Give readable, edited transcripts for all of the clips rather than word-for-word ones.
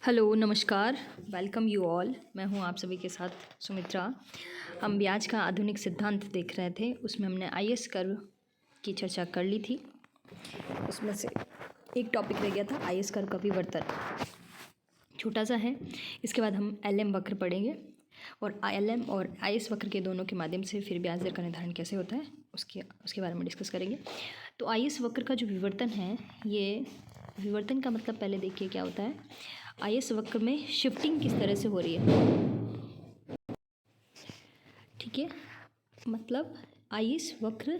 Hello नमस्कार। Welcome you all. मैं हूं आप सभी के साथ सुमित्रा। हम ब्याज का आधुनिक सिद्धांत देख रहे थे, उसमें हमने आईएस कर्व की चर्चा कर ली थी। उसमें से एक टॉपिक रह गया था आईएस कर्व का विवर्तन, छोटा सा है। इसके बाद हम एलएम वक्र पढ़ेंगे और एलएम और आईएस वक्र के दोनों के माध्यम से फिर ब्याज दर का निर्धारण कैसे होता है उसके बारे में डिस्कस करेंगे। तो आईएस वक्र का जो विवर्तन है, ये विवर्तन का मतलब पहले देखिए क्या होता है। आईएस वक्र में शिफ्टिंग किस तरह से हो रही है, ठीक है। मतलब आईएस वक्र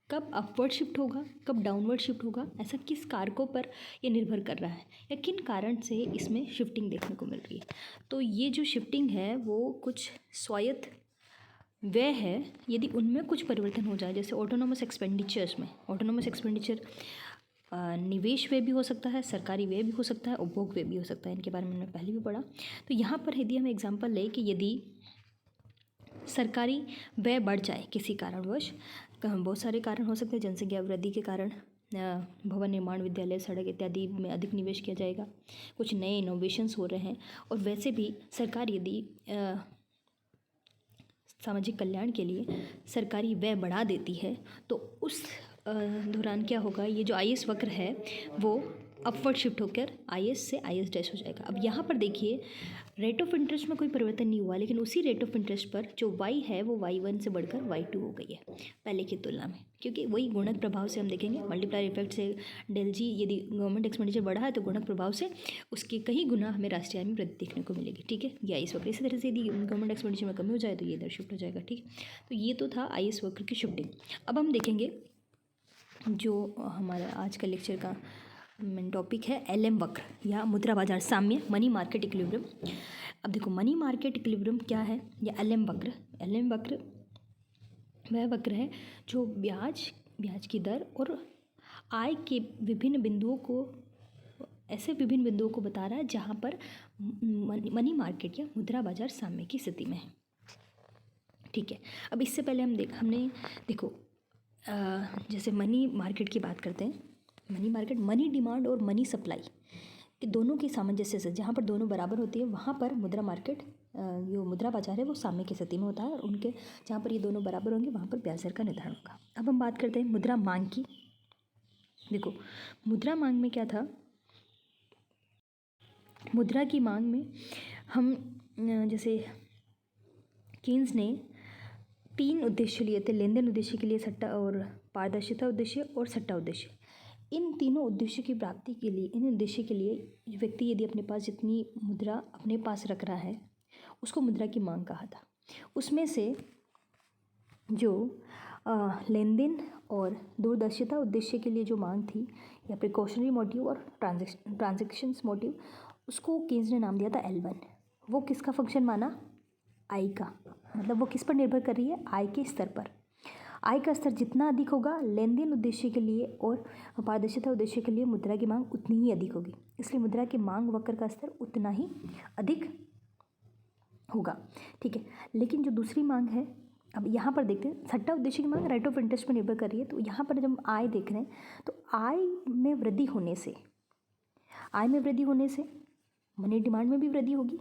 कब अपवर्ड शिफ्ट होगा, कब डाउनवर्ड शिफ्ट होगा, ऐसा किस कारकों पर ये निर्भर कर रहा है या किन कारण से इसमें शिफ्टिंग देखने को मिल रही है। तो ये जो शिफ्टिंग है वो कुछ स्वायत्त व्यय है, यदि उनमें कुछ परिवर्तन हो जाए, जैसे ऑटोनोमस एक्सपेंडिचर्स में, ऑटोनोमस एक्सपेंडिचर निवेश व्यय भी हो सकता है, सरकारी व्यय भी हो सकता है, उपभोग व्यय भी हो सकता है। इनके बारे में हमने पहले भी पढ़ा। तो यहाँ पर यदि हम एग्जांपल लें कि यदि सरकारी व्यय बढ़ जाए किसी कारणवश, बहुत सारे कारण हो सकते हैं, जनसंख्या वृद्धि के कारण भवन निर्माण, विद्यालय, सड़क इत्यादि में अधिक निवेश किया जाएगा, कुछ नए इनोवेशंस हो रहे हैं, और वैसे भी सरकार यदि सामाजिक कल्याण के लिए सरकारी व्यय बढ़ा देती है, तो उस दौरान क्या होगा, ये जो आईएस वक्र है वो अपवर्ड शिफ्ट होकर आईएस से आईएस डैश हो जाएगा। अब यहाँ पर देखिए, रेट ऑफ इंटरेस्ट में कोई परिवर्तन नहीं हुआ, लेकिन उसी रेट ऑफ इंटरेस्ट पर जो वाई है वो वाई 1 से बढ़कर वाई 2 हो गई है पहले की तुलना में, क्योंकि वही गुणक प्रभाव से हम देखेंगे, मल्टीप्लायर इफेक्ट से डेल जी, यदि गवर्नमेंट एक्सपेंडिचर बढ़ा है तो गुणक प्रभाव से उसके कई गुना हमें राष्ट्रीय आय में वृद्धि देखने को मिलेगी, ठीक है। या इस वक्र इसी तरह से यदि गवर्नमेंट एक्सपेंडिचर में कमी हो जाए तो ये इधर शिफ्ट हो जाएगा, ठीक है। तो ये तो था आईएस वक्र की शिफ्टिंग। अब हम देखेंगे जो हमारा आज का लेक्चर का मेन टॉपिक है एलएम वक्र या मुद्रा बाजार साम्य, मनी मार्केट इक्विलिब्रियम। अब देखो, मनी मार्केट इक्विलिब्रियम क्या है या एलएम वक्र। एलएम वक्र वह वक्र है जो ब्याज की दर और आय के विभिन्न बिंदुओं को, ऐसे विभिन्न बिंदुओं को बता रहा है जहाँ पर मनी मार्केट या मुद्रा बाजार साम्य की स्थिति में है, ठीक है। अब इससे पहले हमने देखो, जैसे मनी मार्केट की बात करते हैं। मनी मार्केट मनी डिमांड और मनी सप्लाई के दोनों की सामंजस्य से, जहाँ पर दोनों बराबर होती है वहाँ पर मुद्रा मार्केट, जो मुद्रा बाजार है वो साम्य की स्थिति में होता है, और उनके जहाँ पर ये दोनों बराबर होंगे वहाँ पर ब्याज दर का निर्धारण होगा। अब हम बात करते हैं मुद्रा मांग की। देखो, मुद्रा मांग में क्या था, मुद्रा की मांग में हम जैसे कीन्स ने 3 उद्देश्य लिए थे, लेन देन उद्देश्य के लिए, सट्टा और पारदर्शिता उद्देश्य और सट्टा उद्देश्य। इन तीनों उद्देश्य की प्राप्ति के लिए, इन उद्देश्य के लिए व्यक्ति यदि अपने पास जितनी मुद्रा अपने पास रख रहा है उसको मुद्रा की मांग कहा था। उसमें से जो लेन देन और दूरदर्शिता उद्देश्य के लिए जो मांग थी, या प्रिकॉशनरी मोटिव और ट्रांजेक्शन्स मोटिव, उसको कीन्स ने नाम दिया था L1। वो किसका फंक्शन माना, आय का, मतलब वो किस पर निर्भर कर रही है, आय के स्तर पर। आय का स्तर जितना अधिक होगा लेन देन उद्देश्य के लिए और पारदर्शिता उद्देश्य के लिए मुद्रा की मांग उतनी ही अधिक होगी, इसलिए मुद्रा की मांग वक्र का स्तर उतना ही अधिक होगा, ठीक है। लेकिन जो दूसरी मांग है, अब यहाँ पर देखते हैं, सट्टा उद्देश्य की मांग रेट ऑफ इंटरेस्ट पर निर्भर कर रही है। तो यहाँ पर जब हम आय देख रहे हैं तो आय में वृद्धि होने से मनी डिमांड में भी वृद्धि होगी।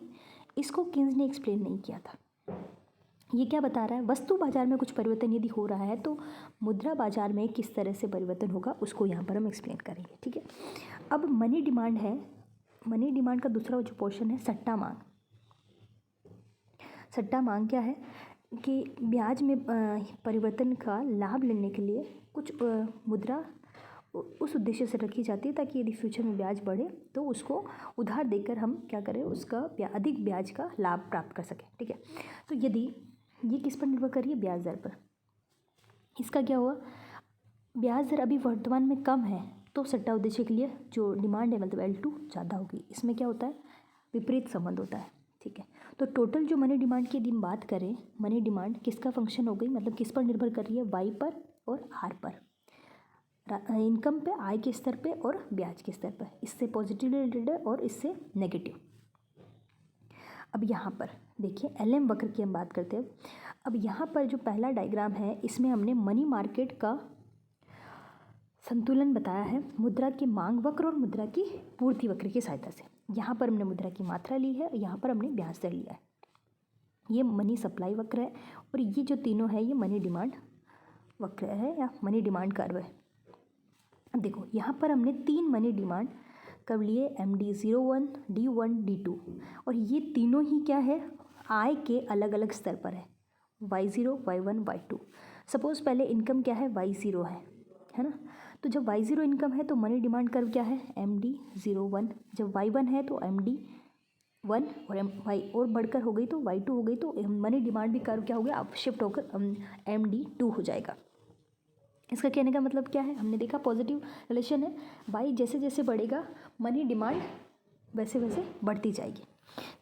इसको कीन्स ने एक्सप्लेन नहीं किया था। ये क्या बता रहा है, वस्तु बाजार में कुछ परिवर्तन यदि हो रहा है तो मुद्रा बाजार में किस तरह से परिवर्तन होगा उसको यहाँ पर हम एक्सप्लेन करेंगे, ठीक है। अब मनी डिमांड है, मनी डिमांड का दूसरा जो पोर्शन है सट्टा मांग। सट्टा मांग क्या है कि ब्याज में परिवर्तन का लाभ लेने के लिए कुछ मुद्रा उस उद्देश्य से रखी जाती है ताकि यदि फ्यूचर में ब्याज बढ़े तो उसको उधार देकर हम क्या करें, उसका अधिक ब्याज का लाभ प्राप्त कर सकें, ठीक है। तो यदि ये किस पर निर्भर कर रही है, ब्याज दर पर। इसका क्या हुआ, ब्याज दर अभी वर्तमान में कम है तो सट्टा उद्देश्य के लिए जो डिमांड है मतलब L2 ज़्यादा होगी। इसमें क्या होता है, विपरीत संबंध होता है, ठीक है। तो टोटल जो मनी डिमांड की यदि हम बात करें, मनी डिमांड किसका फंक्शन हो गई, मतलब किस पर निर्भर कर रही है, वाई पर और आर पर, इनकम पे, आय के स्तर पे और ब्याज के स्तर पर। इससे पॉजिटिव रिलेटेड है और इससे नेगेटिव। अब यहाँ पर देखिए एलएम वक्र की हम बात करते हैं। अब यहाँ पर जो पहला डायग्राम है इसमें हमने मनी मार्केट का संतुलन बताया है मुद्रा के मांग वक्र और मुद्रा की पूर्ति वक्र की सहायता से। यहाँ पर हमने मुद्रा की मात्रा ली है, यहाँ पर हमने ब्याज दर लिया है। ये मनी सप्लाई वक्र है और ये जो तीनों है ये मनी डिमांड वक्र है या मनी डिमांड कर्व है। अब देखो यहाँ पर हमने 3 मनी डिमांड कर्व लिए, MD01, D1, D2, और ये तीनों ही क्या है, आय के अलग अलग स्तर पर है, Y0, Y1, Y2। सपोज़ पहले इनकम क्या है, Y0 है ना। तो जब Y0 इनकम है तो मनी डिमांड कर्व क्या है, MD01। जब Y1 है तो MD1 और Y और बढ़कर हो गई तो Y2 हो गई, तो मनी डिमांड भी कर्व क्या हो गया, अब शिफ्ट होकर MD2 हो जाएगा। इसका कहने का मतलब क्या है, हमने देखा पॉजिटिव रिलेशन है, वाई जैसे जैसे बढ़ेगा मनी डिमांड वैसे वैसे बढ़ती जाएगी।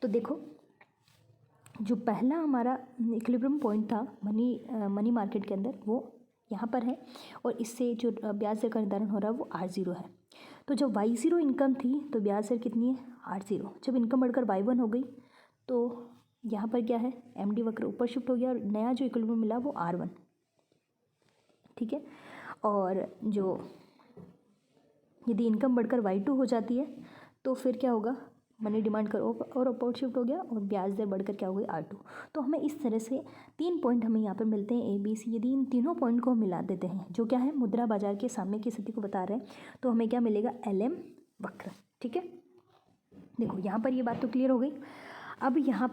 तो देखो जो पहला हमारा इक्विलिब्रियम पॉइंट था मनी मार्केट के अंदर वो यहाँ पर है, और इससे जो ब्याज दर का निर्धारण हो रहा है वो R0 है। तो जब Y0 इनकम थी तो ब्याज दर कितनी है, R0। जब इनकम बढ़कर Y1 हो गई तो यहाँ पर क्या है, MD वक्र ऊपर शिफ्ट हो गया और नया जो इक्विलिब्रियम मिला वो R1, ठीक है। और जो यदि इनकम बढ़कर Y2 हो जाती है तो फिर क्या होगा, मनी डिमांड कर और अपोर्ट शिफ्ट हो गया और ब्याज दर बढ़कर क्या हो गई, R2। तो हमें इस तरह से 3 पॉइंट हमें यहाँ पर मिलते हैं ABC। यदि इन तीनों पॉइंट को हम मिला देते हैं जो क्या है मुद्रा बाजार के सामने की स्थिति को बता रहे हैं, तो हमें क्या मिलेगा, LM वक्र, ठीक है। देखो यहाँ पर ये बात तो क्लियर हो गई। अब यहाँ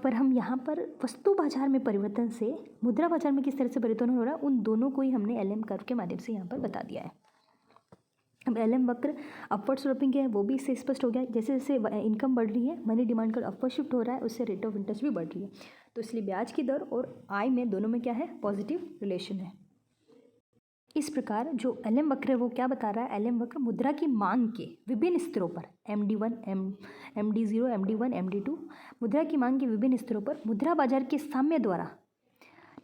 पर वस्तु बाजार में परिवर्तन से मुद्रा बाजार में किस तरह से परिवर्तन हो रहा है, उन दोनों को ही हमने LM कर्व के माध्यम से यहाँ पर बता दिया है। अब LM वक्र अपवर्ड स्लोपिंग है वो भी इससे स्पष्ट हो गया। जैसे जैसे इनकम बढ़ रही है मनी डिमांड का अपवर्ड शिफ्ट हो रहा है, उससे रेट ऑफ इंटरेस्ट भी बढ़ रही है। तो इसलिए ब्याज की दर और आय में दोनों में क्या है, पॉजिटिव रिलेशन है। इस प्रकार जो LM वक्र है वो क्या बता रहा है, LM वक्र मुद्रा की मांग के विभिन्न स्तरों पर MD1, MD0, MD1, MD2 मुद्रा की मांग के विभिन्न स्तरों पर मुद्रा बाजार के साम्य द्वारा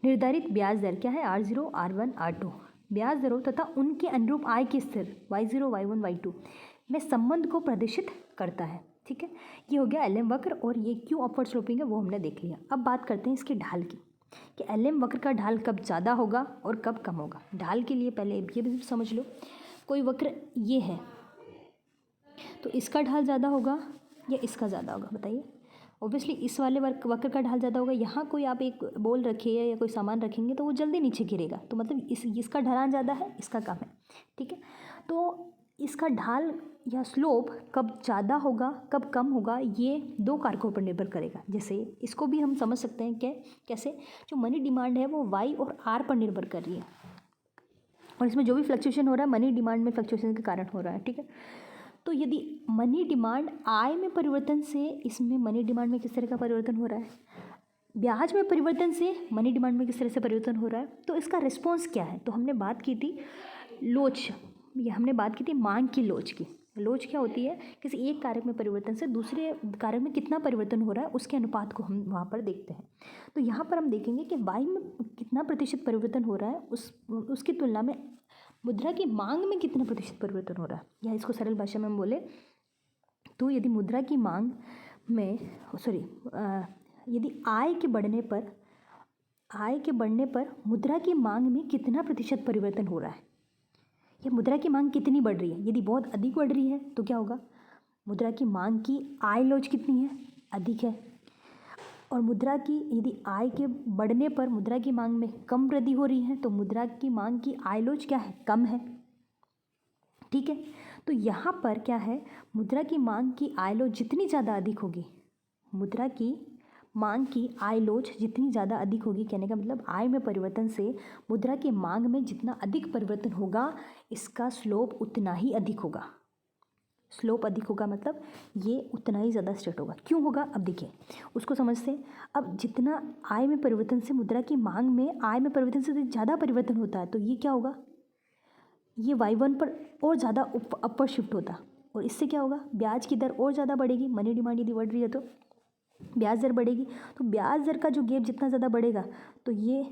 निर्धारित ब्याज दर क्या है, R0, R1, R2 ब्याज दरों तथा उनके अनुरूप आय के स्तर Y0, Y1, Y2 में संबंध को प्रदर्शित करता है, ठीक है। ये हो गया LM वक्र, और ये क्यों अपवर्ड स्लोपिंग है वो हमने देख लिया। अब बात करते हैं इसके ढाल की, कि LM वक्र का ढाल कब ज़्यादा होगा और कब कम होगा। ढाल के लिए पहले ये भी समझ लो, कोई वक्र ये है तो इसका ढाल ज़्यादा होगा या इसका ज़्यादा होगा, बताइए। ऑब्वियसली इस वाले वक्र का ढाल ज़्यादा होगा। यहाँ कोई आप एक बॉल रखिए या कोई सामान रखेंगे तो वो जल्दी नीचे गिरेगा, तो मतलब इसका ढलान ज़्यादा है, इसका कम है, ठीक है। तो इसका ढाल या स्लोप कब ज़्यादा होगा कब कम होगा, ये 2 कारकों पर निर्भर करेगा। जैसे इसको भी हम समझ सकते हैं कि कैसे, जो मनी डिमांड है वो Y और R पर निर्भर कर रही है, और इसमें जो भी फ्लक्चुएशन हो रहा है मनी डिमांड में फ्लक्चुएशन के कारण हो रहा है, ठीक है। तो यदि मनी डिमांड आय में परिवर्तन से, इसमें मनी डिमांड में किस तरह का परिवर्तन हो रहा है, ब्याज में परिवर्तन से मनी डिमांड में किस तरह से परिवर्तन हो रहा है, तो इसका रिस्पॉन्स क्या है। तो हमने बात की थी लोच, ये हमने बात की थी मांग की लोच की। लोच क्या होती है, किसी एक कारक में परिवर्तन से दूसरे कारक में कितना परिवर्तन हो रहा है उसके अनुपात को हम वहाँ पर देखते हैं। तो यहाँ पर हम देखेंगे कि वाई में कितना प्रतिशत परिवर्तन हो रहा है उसकी तुलना में मुद्रा की मांग में कितना प्रतिशत परिवर्तन हो रहा है। या इसको सरल भाषा में हम बोले तो यदि मुद्रा की मांग में यदि आय के बढ़ने पर मुद्रा की मांग में कितना प्रतिशत परिवर्तन हो रहा है, या मुद्रा की मांग कितनी बढ़ रही है। यदि बहुत अधिक बढ़ रही है तो क्या होगा, मुद्रा की मांग की आय लोच कितनी है, अधिक है। और मुद्रा की यदि आय के बढ़ने पर मुद्रा की मांग में कम वृद्धि हो रही है तो मुद्रा की मांग की आय लोच क्या है, कम है, ठीक है। तो यहाँ पर क्या है, मुद्रा की मांग की आय लोच जितनी ज़्यादा अधिक होगी, मुद्रा की मांग की आय लोच जितनी ज़्यादा अधिक होगी, कहने का मतलब आय में परिवर्तन से मुद्रा की मांग में जितना अधिक परिवर्तन होगा इसका स्लोप उतना ही अधिक होगा। स्लोप अधिक होगा मतलब ये उतना ही ज़्यादा स्ट्रेट होगा। क्यों होगा, अब देखिए उसको समझते हैं। अब जितना आय में परिवर्तन से मुद्रा की मांग में आय में परिवर्तन से ज़्यादा परिवर्तन होता है तो ये क्या होगा, ये Y1 पर और ज़्यादा अपर शिफ्ट होता, और इससे क्या होगा, ब्याज की दर और ज़्यादा बढ़ेगी। मनी डिमांड यदि बढ़ रही है तो ब्याज दर बढ़ेगी, तो ब्याज दर का जो गैप जितना ज़्यादा बढ़ेगा तो ये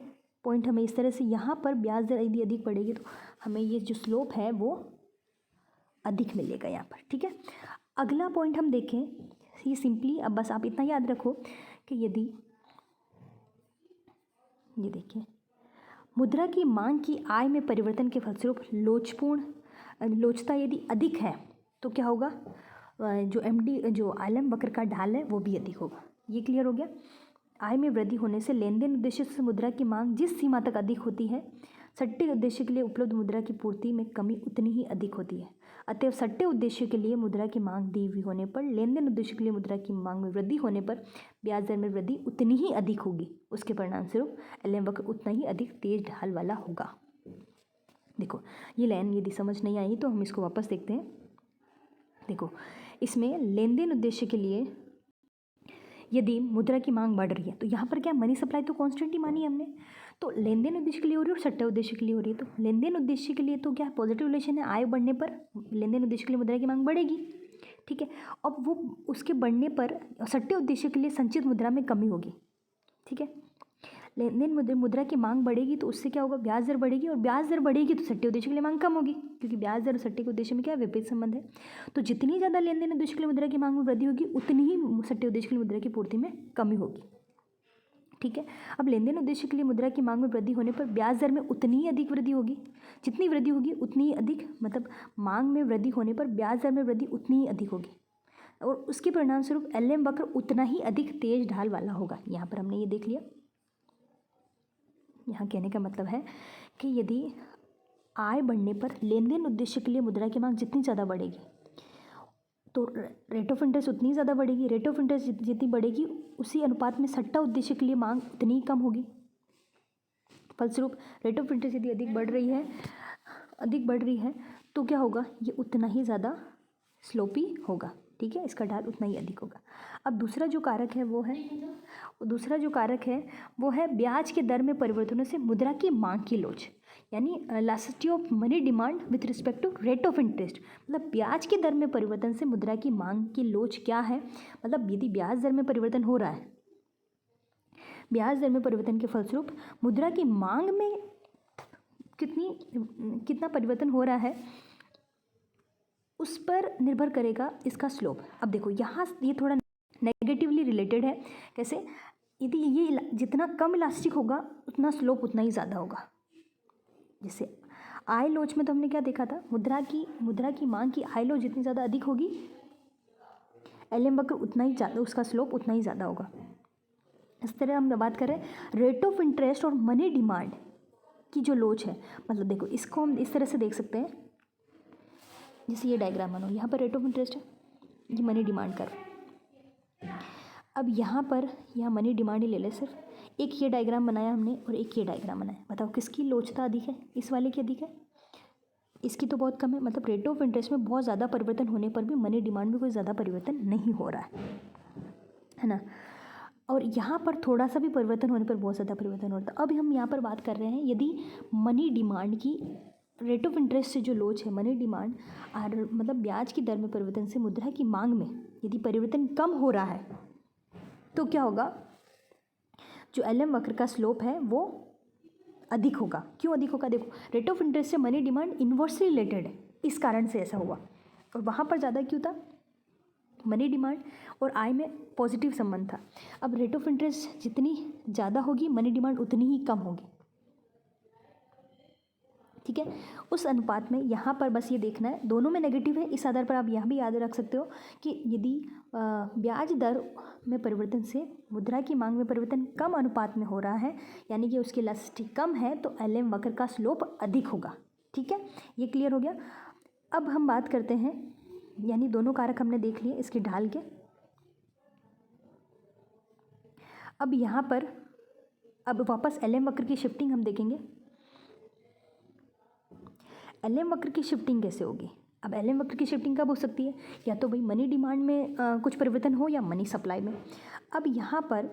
पॉइंट हमें इस तरह से, यहाँ पर ब्याज दर यदि अधिक बढ़ेगी तो हमें ये जो स्लोप है वो अधिक मिलेगा यहाँ पर, ठीक है। अगला पॉइंट हम देखें, ये सिंपली अब बस आप इतना याद रखो कि यदि ये देखिए मुद्रा की मांग की आय में परिवर्तन के फलस्वरूप लोचपूर्ण लोचता यदि अधिक है तो क्या होगा, जो जो आलम वक्र का ढाल है वो भी अधिक होगा। ये क्लियर हो गया। आय में वृद्धि होने से लेन देन उद्देश्य से मुद्रा की मांग जिस सीमा तक अधिक होती है, सट्टे उद्देश्य के लिए उपलब्ध मुद्रा की पूर्ति में कमी उतनी ही अधिक होती है। अतएव सट्टे उद्देश्य के लिए मुद्रा की मांग दी हुई होने पर लेन देन उद्देश्य के लिए मुद्रा की मांग में वृद्धि होने पर ब्याज दर में वृद्धि उतनी ही अधिक होगी। उसके परिणाम स्वरूप एलएम वक्र उतना ही अधिक तेज ढाल वाला होगा। देखो ये लाइन यदि समझ नहीं आई तो हम इसको वापस देखते हैं। देखो इसमें लेन देन उद्देश्य के लिए यदि मुद्रा की मांग बढ़ रही है तो यहाँ पर क्या मनी सप्लाई तो कॉन्स्टेंट ही मानी हमने, तो लेन देन उद्देश्य के लिए हो रही है और सट्टा उद्देश्य के लिए हो रही है। तो लेन देन उद्देश्य के लिए तो क्या पॉजिटिव रिलेशन है, आय बढ़ने पर लेन देन उद्देश्य के लिए मुद्रा की मांग बढ़ेगी। ठीक है, अब वो उसके बढ़ने पर सट्टे उद्देश्य के लिए संचित मुद्रा में कमी होगी। ठीक है, लेन देन मुद्रा की मांग बढ़ेगी तो उससे क्या होगा, ब्याज दर बढ़ेगी, और ब्याज दर बढ़ेगी तो सट्टे उद्देश्य के लिए मांग कम होगी, क्योंकि ब्याज दर और सट्टे के उद्देश्य में क्या विपरीत संबंध है। तो जितनी ज़्यादा लेन देन उद्देश्य के लिए मुद्रा की मांग में वृद्धि होगी उतनी ही सट्टे उद्देश्य के लिए मुद्रा की पूर्ति में कमी होगी। ठीक है, अब लेन देन उद्देश्य के लिए मुद्रा की मांग में वृद्धि होने पर ब्याज दर में उतनी ही अधिक वृद्धि होगी। जितनी वृद्धि होगी उतनी ही अधिक, मतलब मांग में वृद्धि होने पर ब्याज दर में वृद्धि उतनी ही अधिक होगी, और उसके परिणाम स्वरूप एलएम वक्र उतना ही अधिक तेज ढाल वाला होगा। यहाँ पर हमने ये देख लिया। यहाँ कहने का मतलब है कि यदि आय बढ़ने पर लेन देन उद्देश्य के लिए मुद्रा की मांग जितनी ज़्यादा बढ़ेगी तो रेट ऑफ इंटरेस्ट उतनी ज़्यादा बढ़ेगी। रेट ऑफ इंटरेस्ट जितनी बढ़ेगी उसी अनुपात में सट्टा उद्देश्य के लिए मांग उतनी ही कम होगी। फलस्वरूप रेट ऑफ इंटरेस्ट यदि अधिक बढ़ रही है तो क्या होगा, ये उतना ही ज़्यादा स्लोपी होगा। ठीक है, इसका ढाल उतना ही अधिक होगा। अब दूसरा जो कारक है वो है ब्याज के दर में परिवर्तनों से मुद्रा की मांग की लोच, यानी elasticity of money demand with respect to rate of interest. मतलब ब्याज के दर में परिवर्तन से मुद्रा की मांग की लोच क्या है, मतलब यदि ब्याज दर में परिवर्तन हो रहा है, ब्याज दर में परिवर्तन के फलस्वरूप मुद्रा की मांग में कितना परिवर्तन हो रहा है उस पर निर्भर करेगा इसका स्लोप। अब देखो यहाँ ये थोड़ा नेगेटिवली रिलेटेड है। कैसे, यदि ये जितना कम इलास्टिक होगा उतना स्लोप उतना ही ज़्यादा होगा। जैसे आय लोच में तो हमने क्या देखा था, मुद्रा की मांग की आय लोच जितनी ज़्यादा अधिक होगी एलएम वक्र उतना ही ज़्यादा, उसका स्लोप उतना ही ज़्यादा होगा। इस तरह हम बात कर रहे हैं रेट ऑफ इंटरेस्ट और मनी डिमांड की जो लोच है। मतलब देखो इसको हम इस तरह से देख सकते हैं, जैसे ये डायग्राम बनो, यहाँ पर रेट ऑफ इंटरेस्ट है, ये मनी डिमांड कर। अब यहाँ मनी डिमांड ही ले ले, सिर्फ एक ये डायग्राम बनाया हमने और एक ये डायग्राम बनाया। बताओ किसकी लोचता अधिक है, इस वाले की अधिक है, इसकी तो बहुत कम है। मतलब रेट ऑफ इंटरेस्ट में बहुत ज़्यादा परिवर्तन होने पर भी मनी डिमांड में कोई ज़्यादा परिवर्तन नहीं हो रहा है ना। और यहाँ पर थोड़ा सा भी परिवर्तन होने पर बहुत ज़्यादा परिवर्तन होता है। अब हम यहाँ पर बात कर रहे हैं यदि मनी डिमांड की रेट ऑफ इंटरेस्ट से जो लोच है, मनी डिमांड और मतलब ब्याज की दर में परिवर्तन से मुद्रा की मांग में यदि परिवर्तन कम हो रहा है तो क्या होगा, जो एलएम वक्र का स्लोप है वो अधिक होगा। क्यों अधिक होगा, देखो रेट ऑफ इंटरेस्ट से मनी डिमांड इन्वर्सली रिलेटेड है, इस कारण से ऐसा हुआ। और वहाँ पर ज़्यादा क्यों था, मनी डिमांड और आय में पॉजिटिव संबंध था। अब रेट ऑफ इंटरेस्ट जितनी ज़्यादा होगी मनी डिमांड उतनी ही कम होगी। ठीक है, उस अनुपात में यहाँ पर बस ये देखना है, दोनों में नेगेटिव है। इस आधार पर आप यह भी याद रख सकते हो कि यदि ब्याज दर में परिवर्तन से मुद्रा की मांग में परिवर्तन कम अनुपात में हो रहा है, यानी कि उसकी इलास्टिसिटी कम है, तो एलएम वक्र का स्लोप अधिक होगा। ठीक है, ये क्लियर हो गया। अब हम बात करते हैं, यानी दोनों कारक हमने देख लिए इसके ढाल के। अब यहाँ पर वापस एलएम वक्र की शिफ्टिंग हम देखेंगे। एलएम वक्र की शिफ्टिंग कैसे होगी। अब एलएम वक्र की शिफ्टिंग कब हो सकती है, या तो भाई मनी डिमांड में कुछ परिवर्तन हो या मनी सप्लाई में। अब यहाँ पर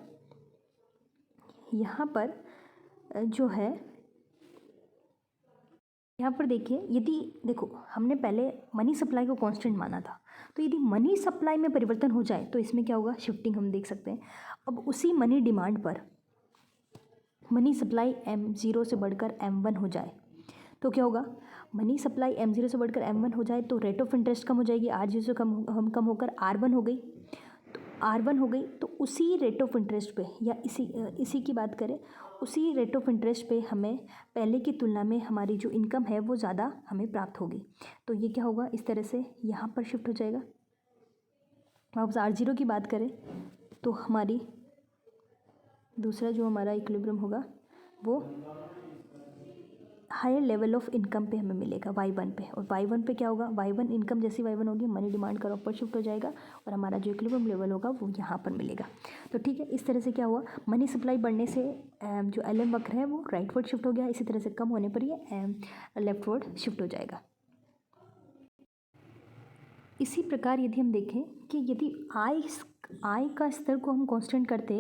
जो है, यहाँ पर देखिए, यदि देखो हमने पहले मनी सप्लाई को कांस्टेंट माना था, तो यदि मनी सप्लाई में परिवर्तन हो जाए तो इसमें क्या होगा, शिफ्टिंग हम देख सकते हैं। अब उसी मनी डिमांड पर मनी सप्लाई M0 से बढ़कर M1 हो जाए तो क्या होगा, मनी सप्लाई M0 से बढ़कर M1 हो जाए तो रेट ऑफ इंटरेस्ट कम हो जाएगी, R0 से कम होकर R1 हो गई। तो R1 हो गई, तो उसी रेट ऑफ इंटरेस्ट पे या इसी की बात करें, उसी रेट ऑफ इंटरेस्ट पे हमें पहले की तुलना में हमारी जो इनकम है वो ज़्यादा हमें प्राप्त होगी। तो ये क्या होगा, इस तरह से यहाँ पर शिफ्ट हो जाएगा। वापस R0 की बात करें तो हमारी दूसरा जो हमारा इक्विलिब्रियम होगा वो हायर लेवल ऑफ इनकम पे हमें मिलेगा Y1 पे। और Y1 पे क्या होगा, Y1 इनकम जैसी Y1 होगी, मनी डिमांड का ऊपर शिफ्ट हो जाएगा और हमारा जो इक्विलिब्रियम लेवल होगा वो यहाँ पर मिलेगा। तो ठीक है, इस तरह से क्या हुआ, मनी सप्लाई बढ़ने से जो LM वक्र है वो राइटवर्ड शिफ्ट हो गया, इसी तरह से कम होने पर ये लेफ्टवर्ड शिफ्ट हो जाएगा। इसी प्रकार यदि हम देखें कि यदि आय का स्तर को हम कांस्टेंट करते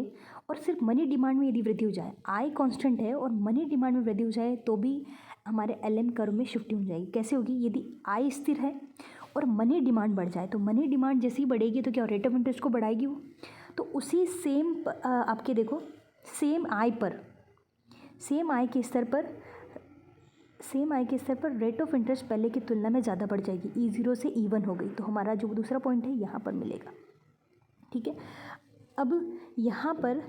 और सिर्फ मनी डिमांड में यदि वृद्धि हो जाए, आय कांस्टेंट है और मनी डिमांड में वृद्धि हो जाए तो भी हमारे LM कर्व में शिफ्टिंग हो जाएगी। कैसे होगी, यदि आय स्थिर है और मनी डिमांड बढ़ जाए, तो मनी डिमांड जैसे ही बढ़ेगी तो क्या रेट ऑफ इंटरेस्ट को बढ़ाएगी वो। तो उसी सेम आपके देखो सेम आय के स्तर पर रेट ऑफ इंटरेस्ट पहले की तुलना में ज़्यादा बढ़ जाएगी, E0 से E1 हो गई। तो हमारा जो दूसरा पॉइंट है यहाँ पर मिलेगा। ठीक है, अब यहाँ पर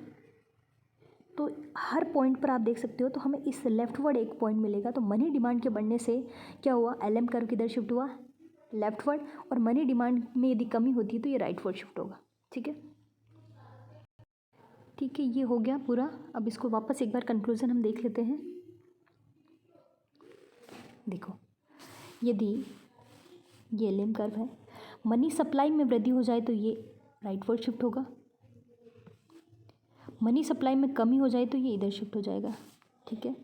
तो हर पॉइंट पर आप देख सकते हो, तो हमें इस लेफ्टवर्ड एक पॉइंट मिलेगा। तो मनी डिमांड के बढ़ने से क्या हुआ, LM कर्व किधर शिफ्ट हुआ, लेफ्टवर्ड। और मनी डिमांड में यदि कमी होती है तो ये राइटवर्ड शिफ्ट होगा। ठीक है, ये हो गया पूरा। अब इसको वापस एक बार कंक्लूजन हम देख लेते हैं। देखो, यदि ये LM कर्व है, मनी सप्लाई में वृद्धि हो जाए तो ये राइटवर्ड शिफ्ट होगा, मनी सप्लाई में कमी हो जाए तो ये इधर शिफ्ट हो जाएगा। ठीक है,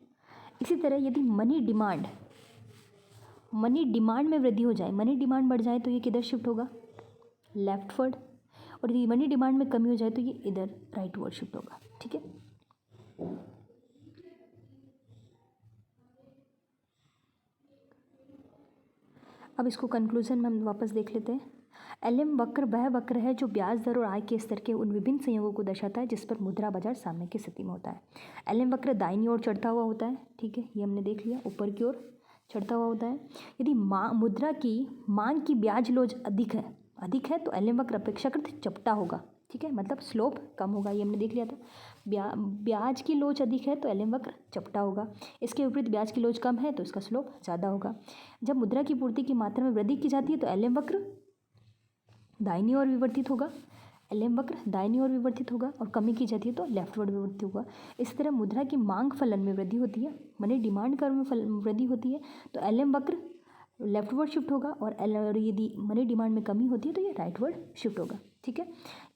इसी तरह यदि मनी डिमांड में वृद्धि हो जाए, मनी डिमांड बढ़ जाए तो ये किधर शिफ्ट होगा, लेफ्टवर्ड। और यदि मनी डिमांड में कमी हो जाए तो ये इधर राइटवर्ड शिफ्ट होगा। ठीक है, अब इसको कंक्लूजन में हम वापस देख लेते हैं। LM वक्र वह वक्र है जो ब्याज दर और आय के स्तर के उन विभिन्न संयोगों को दर्शाता है जिस पर मुद्रा बाजार सामने की स्थिति में होता है। LM वक्र दाहिनी ओर चढ़ता हुआ होता है। ठीक है, ये हमने देख लिया, ऊपर की ओर चढ़ता हुआ होता है। यदि मुद्रा की मांग की ब्याज लोच अधिक है तो LM वक्र अपेक्षाकृत चपटा होगा। ठीक है, मतलब स्लोप कम होगा, ये हमने देख लिया था। ब्याज की लोच अधिक है तो LM वक्र चपटा होगा। इसके विपरीत ब्याज की लोच कम है तो इसका स्लोप ज़्यादा होगा। जब मुद्रा की पूर्ति की मात्रा में वृद्धि की जाती है तो LM वक्र दाहिनी ओर विवर्तित होगा, LM वक्र दाहिनी ओर विवर्तित होगा, और कमी की जाती है तो लेफ्टवर्ड विवर्तित होगा। इस तरह मुद्रा की मांग फलन में वृद्धि होती है, मनी डिमांड कर्व में वृद्धि होती है तो LM वक्र लेफ्टवर्ड शिफ्ट होगा, और यदि मनी डिमांड में कमी होती है तो ये राइटवर्ड शिफ्ट होगा। ठीक है,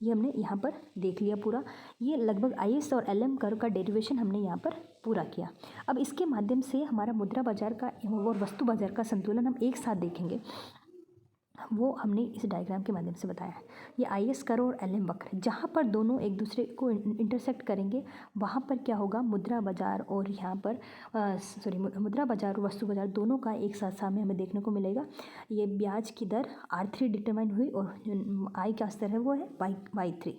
ये हमने यहाँ पर देख लिया पूरा। ये लगभग IS और LM कर्व का डेरिवेशन हमने यहाँ पर पूरा किया। अब इसके माध्यम से हमारा मुद्रा बाजार का और वस्तु बाजार का संतुलन हम एक साथ देखेंगे, वो हमने इस डायग्राम के माध्यम से बताया है। ये IS कर्व और LM वक्र, जहाँ पर दोनों एक दूसरे को इंटरसेक्ट करेंगे वहाँ पर क्या होगा, मुद्रा बाजार और यहाँ पर मुद्रा बाजार और वस्तु बाजार दोनों का एक साथ सामने हमें देखने को मिलेगा। ये ब्याज की दर R3 डिटरमाइन हुई और आय का स्तर है वो है Y3।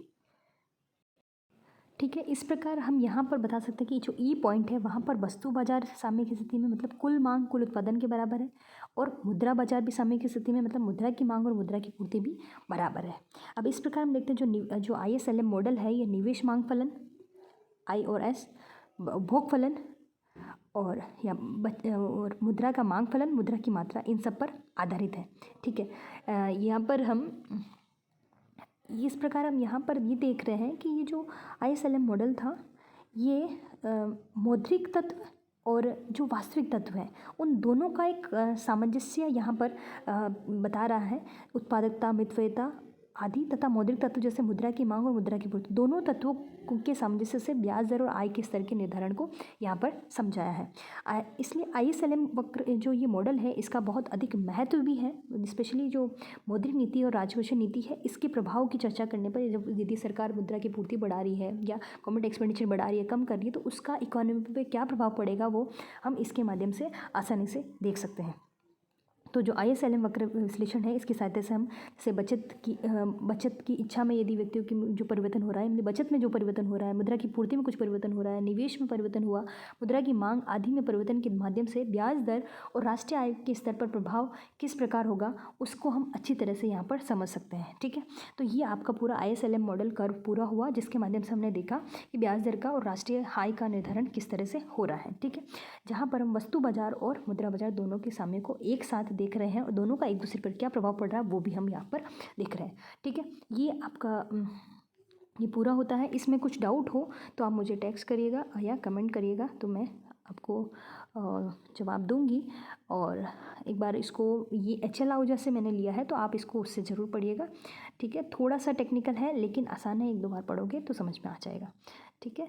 ठीक है, इस प्रकार हम यहाँ पर बता सकते हैं कि जो E पॉइंट है वहाँ पर वस्तु बाजार सामने की स्थिति में मतलब कुल मांग कुल उत्पादन के बराबर है, और मुद्रा बाजार भी सामने की स्थिति में मतलब मुद्रा की मांग और मुद्रा की पूर्ति भी बराबर है। अब इस प्रकार हम देखते हैं जो IS-LM मॉडल है, ये निवेश मांग फलन I और S, उपभोग फलन और मुद्रा का मांग फलन, मुद्रा की मात्रा, इन सब पर आधारित है। ठीक है, यहाँ पर हम इस प्रकार हम यहाँ पर ये देख रहे हैं कि ये जो IS-LM मॉडल था ये मौद्रिक तत्व और जो वास्तविक तत्व है उन दोनों का एक सामंजस्य यहाँ पर बता रहा है। उत्पादकता, मितव्ययता आदि तथा मौद्रिक तत्व जैसे मुद्रा की मांग और मुद्रा की पूर्ति, दोनों तत्वों के सामंजस्य से ब्याज दर और आय के स्तर के निर्धारण को यहाँ पर समझाया है। इसलिए IS-LM वक्र जो ये मॉडल है इसका बहुत अधिक महत्व भी है, स्पेशली जो मौद्रिक नीति और राजकोषीय नीति है इसके प्रभाव की चर्चा करने पर, जब यदि सरकार मुद्रा की पूर्ति बढ़ा रही है या गवर्नमेंट एक्सपेंडिचर बढ़ा रही है, कम कर रही है, तो उसका इकोनॉमी पर क्या प्रभाव पड़ेगा वो हम इसके माध्यम से आसानी से देख सकते हैं। तो जो ISLM वक्र विश्लेषण है, इसकी सहायता से हम जैसे बचत की इच्छा में यदि व्यक्तियों की जो परिवर्तन हो रहा है, बचत में जो परिवर्तन हो रहा है, मुद्रा की पूर्ति में कुछ परिवर्तन हो रहा है, निवेश में परिवर्तन हुआ, मुद्रा की मांग आदि में परिवर्तन के माध्यम से ब्याज दर और राष्ट्रीय आय के स्तर पर प्रभाव किस प्रकार होगा, उसको हम अच्छी तरह से यहाँ पर समझ सकते हैं। ठीक है, तो ये आपका पूरा ISLM मॉडल कर्व पूरा हुआ, जिसके माध्यम से हमने देखा कि ब्याज दर का और राष्ट्रीय आय का निर्धारण किस तरह से हो रहा है। ठीक है, जहाँ पर हम वस्तु बाजार और मुद्रा बाजार दोनों के सामने को एक साथ देख रहे हैं और दोनों का एक दूसरे पर क्या प्रभाव पड़ रहा है वो भी हम यहाँ पर देख रहे हैं। ठीक है, ये आपका ये पूरा होता है। इसमें कुछ डाउट हो तो आप मुझे टेक्स्ट करिएगा या कमेंट करिएगा, तो मैं आपको जवाब दूंगी। और एक बार इसको ये HL आहूजा से मैंने लिया है, तो आप इसको उससे ज़रूर पढ़िएगा। ठीक है, थोड़ा सा टेक्निकल है लेकिन आसान है, एक दो बार पढ़ोगे तो समझ में आ जाएगा। ठीक है।